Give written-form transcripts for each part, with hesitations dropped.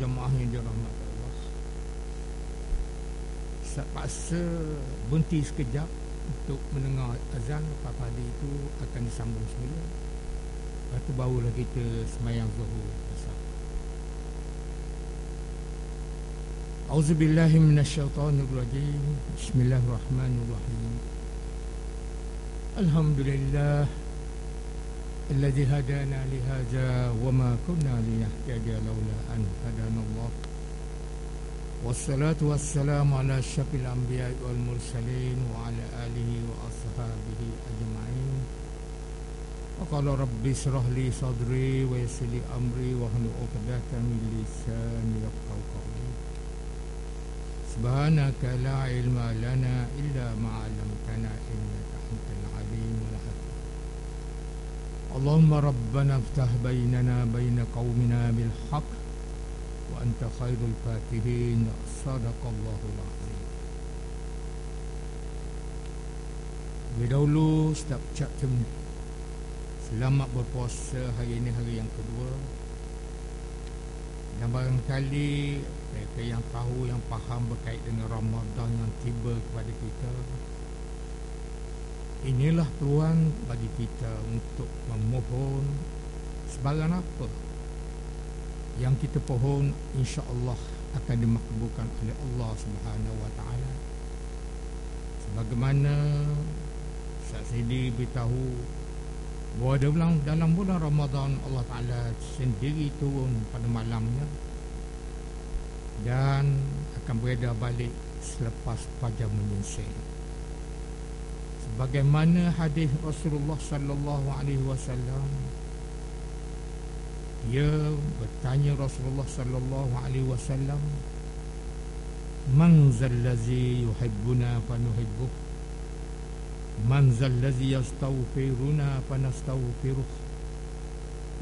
jemaah yang dirahmati Allah, paksa berhenti sekejap untuk mendengar azan. Lepas tadi itu akan disambung semula. Lepas itu barulah kita semayang zuhur. A'udzubillahi minasyaitonirrajim. Bismillahirrahmanirrahim. Alhamdulillah alladzi hadana li hadza wa ma kunna linahtadiya laula an hadanallah. Wassalatu wassalamu ala asyrafil anbiya'i wal mursalin wa ala alihi wa ashabihi ajma'in. Wa qala rabbi shrah li sadri wa yassir li amri wa hlul 'uqdatam min lisani yafqahu qawli. Subhanaka la ilma lana illa ma 'allamtana innaka antal alimul hakim. Allahumma rabbana iftah bainana baina qaumina bil haqq wa anta khairul fatihin. Sadaqallahul azim. Lebih dahulu setiap ucapkan selamat berpuasa. Hari ini hari yang kedua, dan barangkali mereka yang tahu, yang faham berkait dengan Ramadan yang tiba kepada kita, inilah peluang bagi kita untuk memohon sebarang apa yang kita pohon, insya-Allah akan dimakbulkan oleh Allah Subhanahu wa taala. Sebagaimana saya sendiri beritahu bahawa dalam bulan Ramadan Allah Taala sendiri turun pada malamnya dan akan beredar balik selepas fajar menyingsing. Sebagaimana hadis Rasulullah sallallahu alaihi wasallam, dia bertanya Rasulullah sallallahu alaihi wasallam, man zallazi yuhibbuna fa nuhibbuh, man zallazi yastaghfiruna fa nastaghfiruh,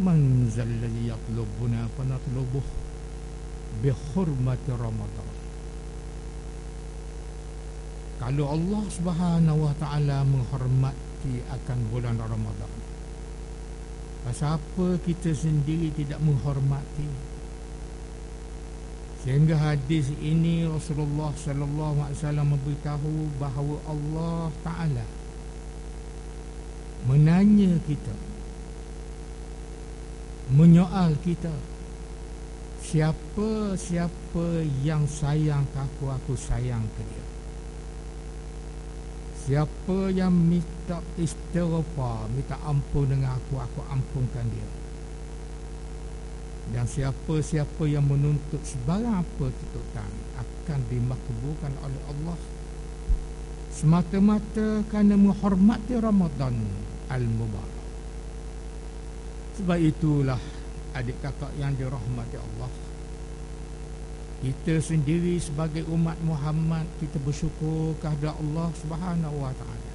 man zallazi yatlubuna fa natlubuh bi hurmati Ramadan. Kalau Allah Subhanahu wa taala menghormati akan bulan Ramadan, pasal apa kita sendiri tidak menghormati? Sehingga hadis ini Rasulullah sallallahu alaihi wasallam memberitahu bahawa Allah Taala menanya kita, menyoal kita, siapa yang sayang aku sayang ke dia. Siapa yang minta istighfar, minta ampun dengan aku ampunkan dia. Dan siapa-siapa yang menuntut sebarang apa tuntutan akan dimakbulkan oleh Allah, semata-mata kerana menghormati Ramadan al-Mubarak. Sebab itulah adik kakak yang dirahmati Allah, kita sendiri sebagai umat Muhammad, kita bersyukur kepada Allah Subhanahu wa taala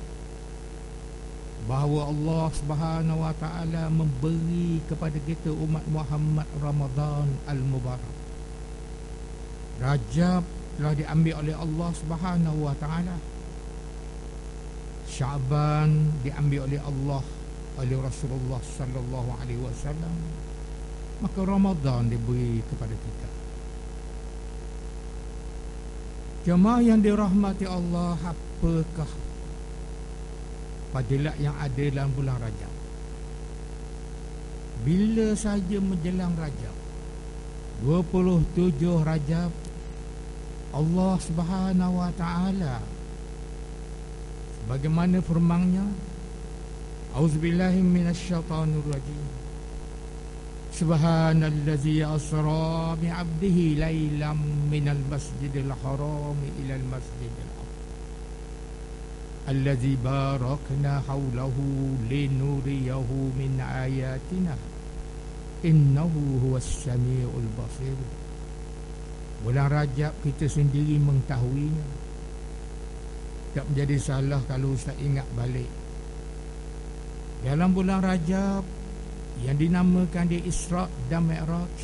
bahawa Allah Subhanahu wa taala memberi kepada kita umat Muhammad Ramadan al-Mubarak. Rajab telah diambil oleh Allah Subhanahu wa taala. Syaban diambil oleh Allah, oleh Rasulullah sallallahu alaihi wasallam. Maka Ramadan diberi kepada kita. Jemaah yang dirahmati Allah, apakah fadilat yang ada dalam bulan Rajab? Bila saja menjelang Rajab, 27 Rajab, Allah Subhanahu wa taala sebagaimana firman-Nya, A'udzubillahi minasyaitonirrajim. Subhanallazi asra bi'abdihi lailam minal masjidil haram ilal masjidil aqsa allazi barakna hawlahu linuriyahu min ayatina innahu huwas samiul basir. Bulan Rajab kita sendiri mengetahuinya. Tak menjadi salah kalau Ustaz ingat balik. Dalam bulan Rajab yang dinamakan di Isra dan Mi'raj,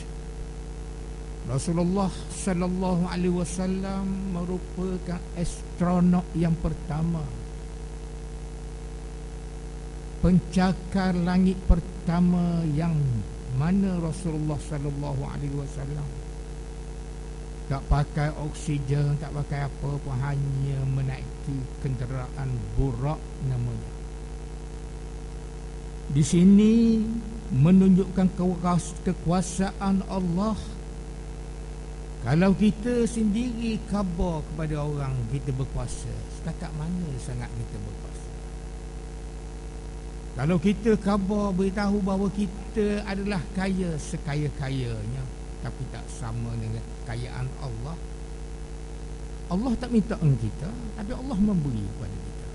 Rasulullah sallallahu alaihi wasallam merupakan astronot yang pertama, pencakar langit pertama yang mana Rasulullah sallallahu alaihi wasallam tak pakai oksigen, tak pakai apa pun, hanya menaiki kenderaan burak namanya. Di sini menunjukkan kekuasaan Allah. Kalau kita sendiri khabar kepada orang kita berkuasa, setakat mana sangat kita berkuasa. Kalau kita khabar beritahu bahawa kita adalah kaya sekaya-kayanya, tapi tak sama dengan kekayaan Allah. Allah tak minta kita, tapi Allah memberi kepada kita.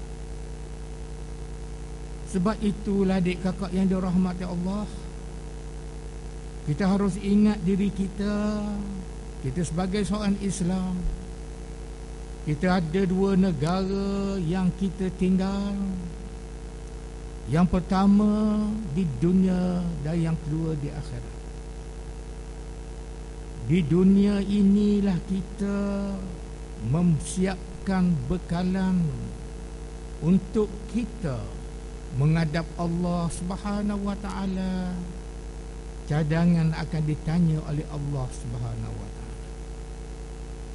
Sebab itulah adik kakak yang dirahmati Allah, kita harus ingat diri kita. Kita sebagai seorang Islam, kita ada dua negara yang kita tinggal. Yang pertama di dunia dan yang kedua di akhirat. Di dunia inilah kita memsiapkan bekalan untuk kita menghadap Allah Subhanahu wa taala. Cadangan akan ditanya oleh Allah Subhanahu wa taala.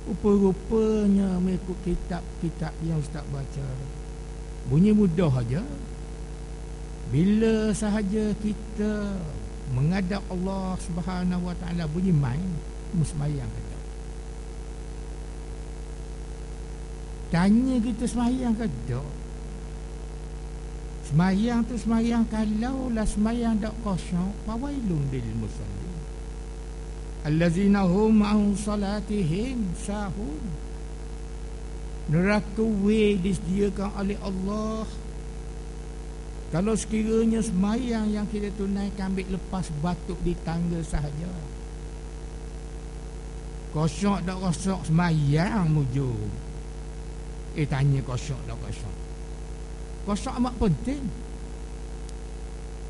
Rupa-rupanya mengikut kitab-kitab yang Ustaz baca, bunyi mudah aja. Bila sahaja kita menghadap Allah Subhanahu wa taala, bunyi main sembahyang kata. Tanya kita sembahyang ke tak? Sembahyang tu sembahyang, kalaulah sembahyang tak khusyuk, fawailun lil musallin allazina hum an salatihim sahun. Neraka disediakan oleh Allah kalau sekiranya sembahyang yang kita tunaikan ambil lepas batuk di tangga sahaja. Khusyuk tak khusyuk sembahyang mujur. Tanya khusyuk tak khusyuk. Khusyuk amat penting.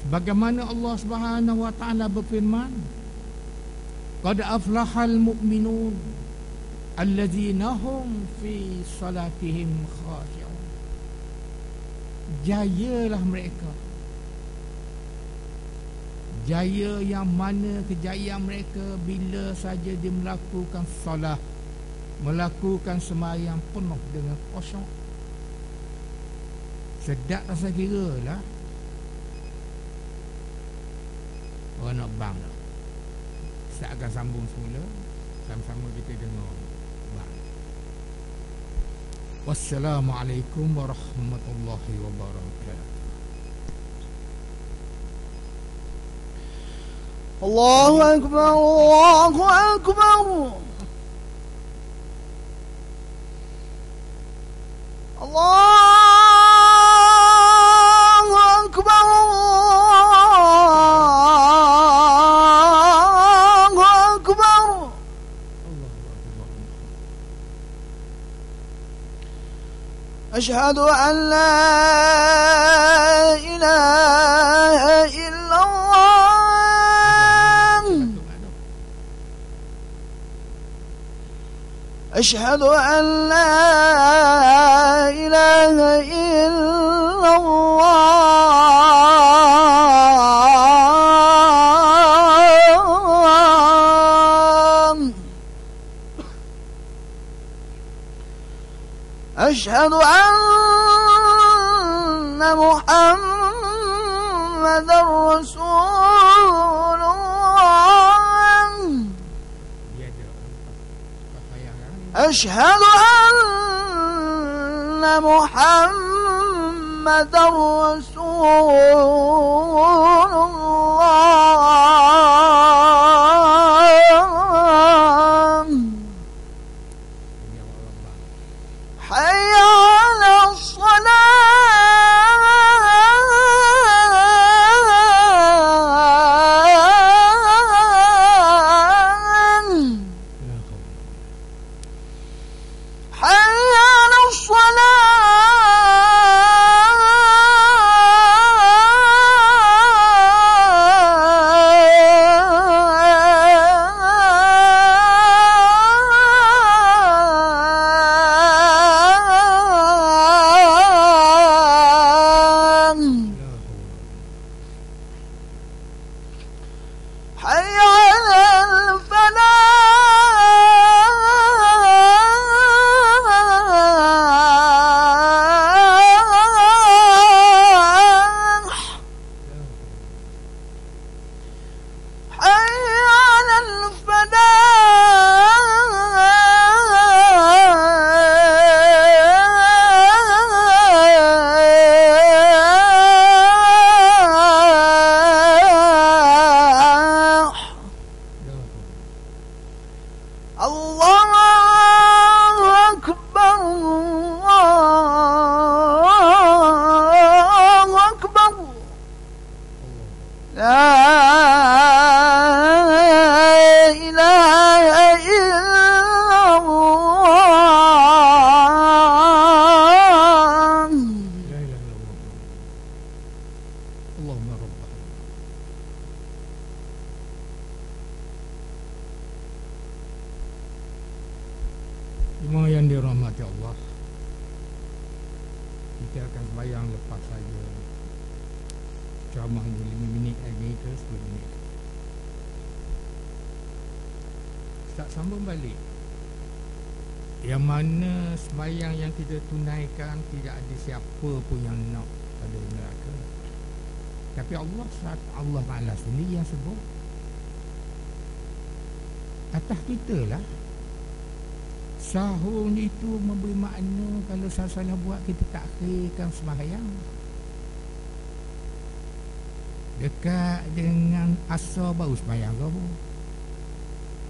Sebagaimana Allah Subhanahu wa taala berfirman, qad aflahal mu'minun allazina hum fi salatihim khashi'un. Jayalah mereka. Jaya yang mana kejayaan mereka bila saja dia melakukan solat, melakukan sembahyang penuh dengan khusyuk. Sedap rasa kira lah. Orang nak bang lah. Saya akan sambung semula. Sama-sama kita dengar bang. Wassalamualaikum warahmatullahi wabarakatuh. Allahu Akbar, Allahu Akbar. Allahu Akbar, Allahu Akbar. Asyhadu an la ilaha illallah. أشهد أن لا إله إلا الله. أشهد أن محمدا رسول الله. أشهد أن محمدا رسول الله. حي على الصلاة. الله أكبر الله أكبر لا إله إلا الله لا إله إلا الله اللهم رب Semua yang dirahmati Allah, kita akan sembahyang lepas saja ceramahnya 5 minit lagi ke 10 minit. Ustaz sambung balik. Yang mana sembahyang yang kita tunaikan tidak ada siapa pun yang nak pada neraka. Tapi Allah Ta'ala sendiri yang sebut. Atas kita lah. Sahur itu memberi makna kalau salah buat kita tak akhirkan sembahyang. Dekat dengan asar baru sembahyang zuhur.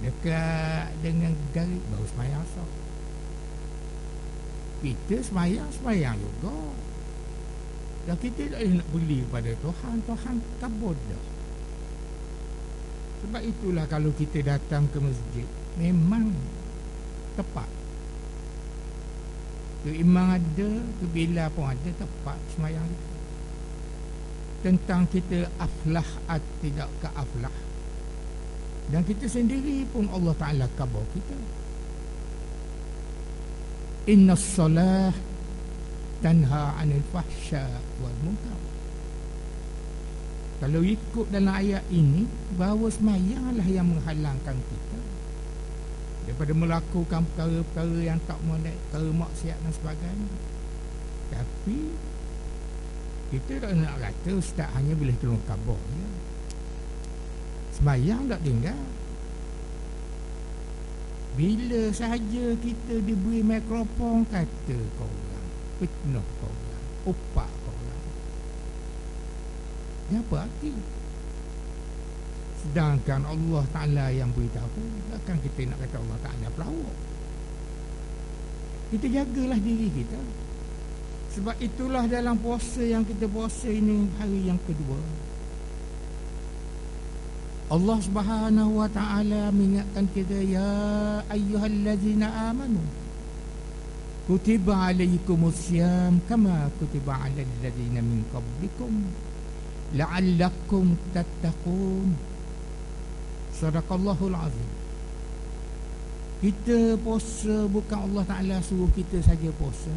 Dekat dengan garib baru sembahyang asar. Kita sembahyang juga. Dan kita tak nak beli pada Tuhan kabur dah. Sebab itulah kalau kita datang ke masjid, memang tepat. Imam ada, bila pun ada, tepat sembahyang kita. Tentang kita aflah atau tidak ke aflah. Dan kita sendiri pun Allah Ta'ala kabur kita. Inna salah tanha anil fahsya wal munkar. Kalau ikut dalam ayat ini, bahawa sembahyanglah yang menghalangkan kita daripada melakukan perkara-perkara yang tak molek, perkara maksiat dan sebagainya. Tapi kita tak nak kata ustaz hanya boleh tolong kabur je. Sembahyang tak tinggal. Bila sahaja kita diberi mikrofon, kata kau orang, fitnah kau orang, upak kau orang, dia apa arti? Sedangkan Allah Ta'ala yang beritahu, takkan kita nak kata Allah Ta'ala pelawak. Kita jagalah diri kita. Sebab itulah dalam puasa yang kita puasa ini, hari yang kedua, Allah Subhanahu wa Ta'ala mengingatkan kita, ya ayyuhallazina amanu kutiba alaikumusiyam kama kutiba alal ladzina min qablikum la'allakum tattaqun. Sadaqallahul azim. Kita puasa bukan Allah Ta'ala suruh kita saja puasa,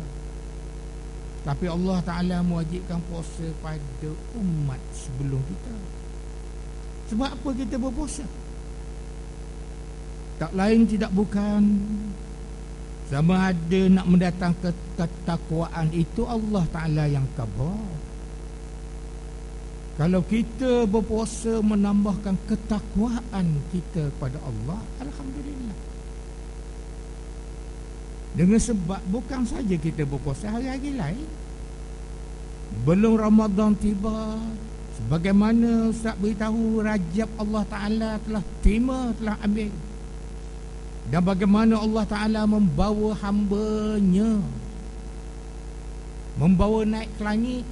tapi Allah Ta'ala mewajibkan puasa pada umat sebelum kita. Sebab apa kita berpuasa? Tak lain tidak bukan sama ada nak mendatangkan ketakwaan, itu Allah Ta'ala yang kabar. Kalau kita berpuasa menambahkan ketakwaan kita kepada Allah, alhamdulillah. Dengan sebab bukan saja kita berpuasa, hari-hari lain belum Ramadan tiba, sebagaimana Ustaz beritahu, Rajab Allah Ta'ala telah terima, telah ambil. Dan bagaimana Allah Ta'ala membawa hamba-Nya, membawa naik ke langit.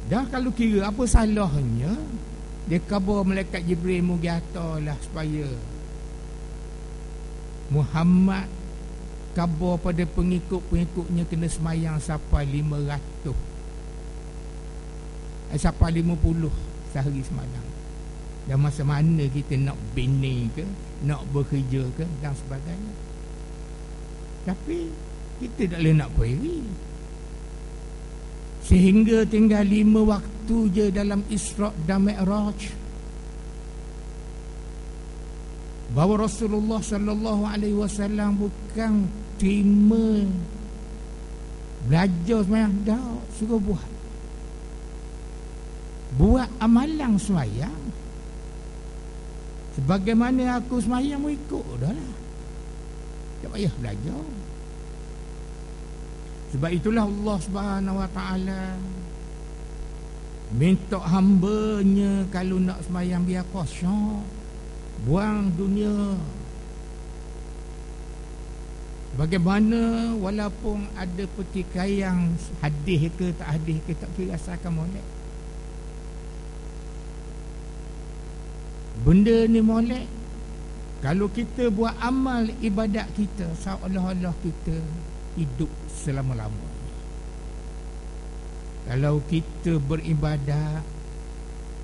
Dan kalau kira apa salahnya, dia khabar malaikat Jibril mugatalah supaya Muhammad khabar pada pengikut-pengikutnya kena semayang sampai 500, sampai 50 sehari semalam. Dan masa mana kita nak bini ke, nak bekerja ke dan sebagainya. Tapi kita tak boleh nak query. Sehingga tinggal 5 waktu je dalam Isra' dan Mi'raj, bahawa Rasulullah sallallahu alaihi wasallam bukan terima belajar sembahyang, dah suruh buat amalan sembahyang. Sebagaimana aku sembahyang, mu ikut dah lah, tak payah belajar. Sebab itulah Allah Subhanahu wa Ta'ala minta hamba-Nya kalau nak sembahyang biar khusyuk, buang dunia, Bagaimana walaupun ada pertikaian hadis ke tak hadis ke, tak kira asalkan molek. Benda ni molek. Kalau kita buat amal ibadat kita seolah-olah kita hidup selama-lamanya. Kalau kita beribadat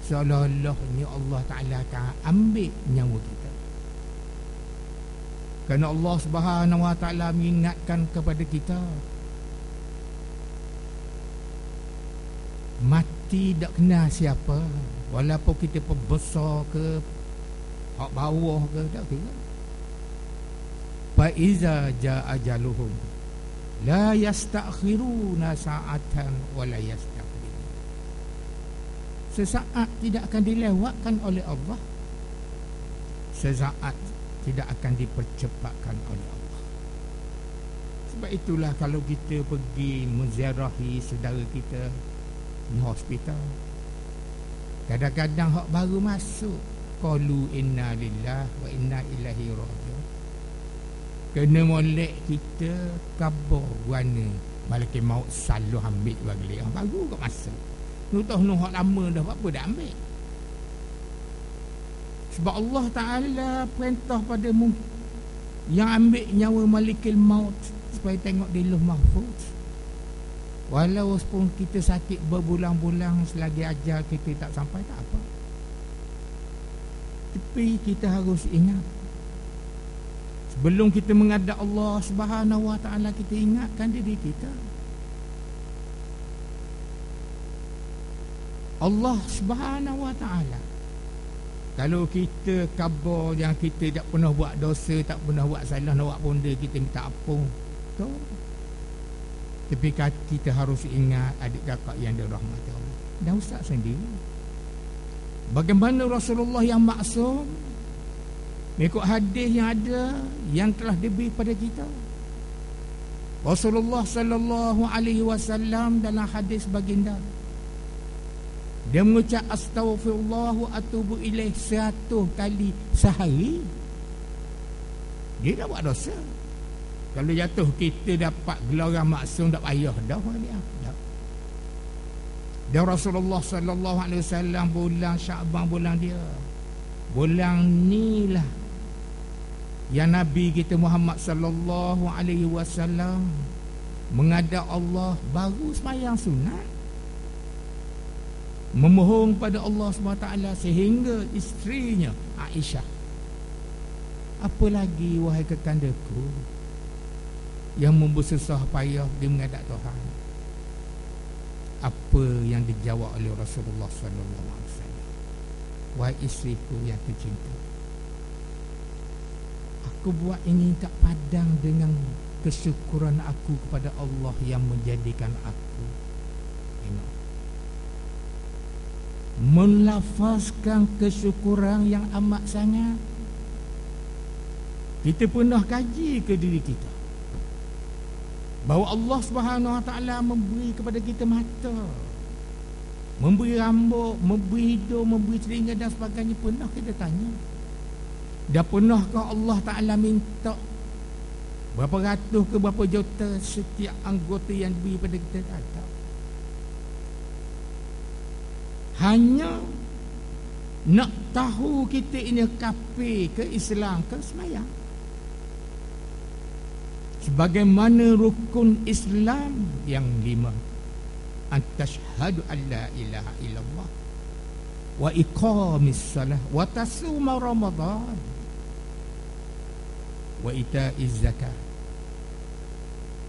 seolah-olahnya Allah Ta'ala akan ambil nyawa kita. Kerana Allah Subhanahu Wa Ta'ala mengingatkan kepada kita, mati tak kenal siapa. Walaupun kita pembesar ke, hak bawah ke, tak kira. Fa iza jaa ajaluhum la yastakhiruna sa'atan wa la yastaqdimun. Sesaat tidak akan dilewatkan oleh Allah, sesaat tidak akan dipercepatkan oleh Allah. Sebab itulah kalau kita pergi menziarahi saudara kita di hospital, kadang-kadang hak baru masuk, qalu inna lillahi wa inna ilaihi raji'un. Kena molek kita kabar warna malaikat maut selalu ambil bagi dia. Baru kau masuk. Nuh hak lama dah apa dah ambil. Sebab Allah Ta'ala perintah pada yang ambil nyawa malaikat maut supaya tengok di Lauh Mahfuz. Walaupun kita sakit berbulan-bulan, selagi ajal kita tak sampai, tak apa. Tapi kita harus ingat, sebelum kita menghadap Allah Subhanahu Wa Ta'ala, kita ingatkan diri kita. Allah Subhanahu Wa Ta'ala, kalau kita kabar yang kita tak pernah buat dosa, tak pernah buat salah, nak buat benda, kita minta ampun, tu. Tapi kita harus ingat adik kakak yang dirahmati Allah dan ustaz sendiri. Bagaimana Rasulullah yang maksum, mengikut hadis yang ada, yang telah diberi pada kita. Rasulullah sallallahu alaihi wasallam dalam hadis baginda, dia mengucap astaghfirullah wa atubu ilaih 100 kali sehari. Dia dah buat dosa. Kalau jatuh kita dapat gelar maksum, tak payah dah dia. Dan Rasulullah sallallahu alaihi wasallam bulan Syaban, bulan dia, bulan ni lah yang Nabi kita Muhammad sallallahu alaihi wasallam menghadap Allah baru sembahyang sunat, memohon pada Allah SWT, sehingga isterinya Aisyah, apa lagi wahai kekandaku yang membersusah payah di menghadap Tuhan. Apa yang dijawab oleh Rasulullah SAW, wahai isteriku yang tercinta, aku buat ini tak padang dengan kesyukuran aku kepada Allah yang menjadikan aku melafazkan kesyukuran yang amat sangat. Kita pernah kaji ke diri kita bahawa Allah Subhanahu Wa Ta'ala memberi kepada kita mata, memberi rambut, memberi hidung, memberi telinga dan sebagainya. Pernah kita tanya? Dan pernahkah Allah Ta'ala minta berapa ratus ke berapa juta setiap anggota yang diberi pada kita? Tak. Hanya nak tahu kita ini kafir ke Islam ke sembahyang. Sebagaimana rukun Islam yang 5, antashhadu an la ilaha illallah wa iqamis salah wa tasuma ramadan wa ita'iz zakat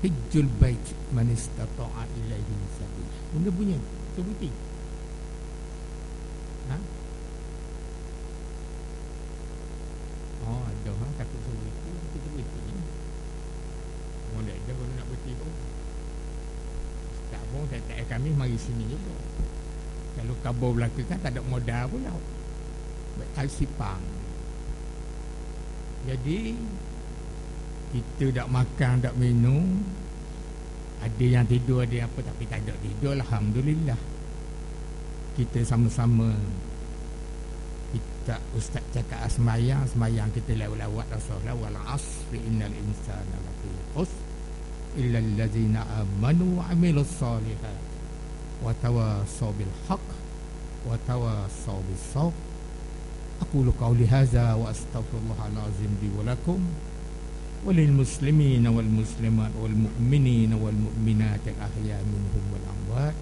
hijjul bait man istata'a ilaihi sabila. Benda punya sebuti. Oh, ada takut sebuti. Kita betul. Molek dia kalau nak berhenti pun tak pun tak kami mari sini juga. Kalau kabur belaka kan tak ada modal pun tau, baik sipang. Jadi kita tak makan, tak minum, ada yang tidur, ada yang apa, tapi tak ada tidur. Alhamdulillah, kita sama-sama Ustaz cakap semayang kita lewat Rasulullah wal asri innal insana lafi khusr illa allazina amanu wa amilus solihat wa tawassaw bil haqq wa tawassaw bis sabr. Aqulu qawli hadza wa astaghfirullahal azim li wa lakum wa lil muslimina wal muslimat wal mu'minina wal mu'minat al ahya minhum wal amwat.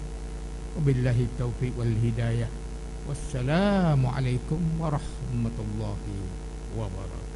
Wabillahi taufiq wal hidayah. Wassalamualaikum warahmatullahi wabarakatuh.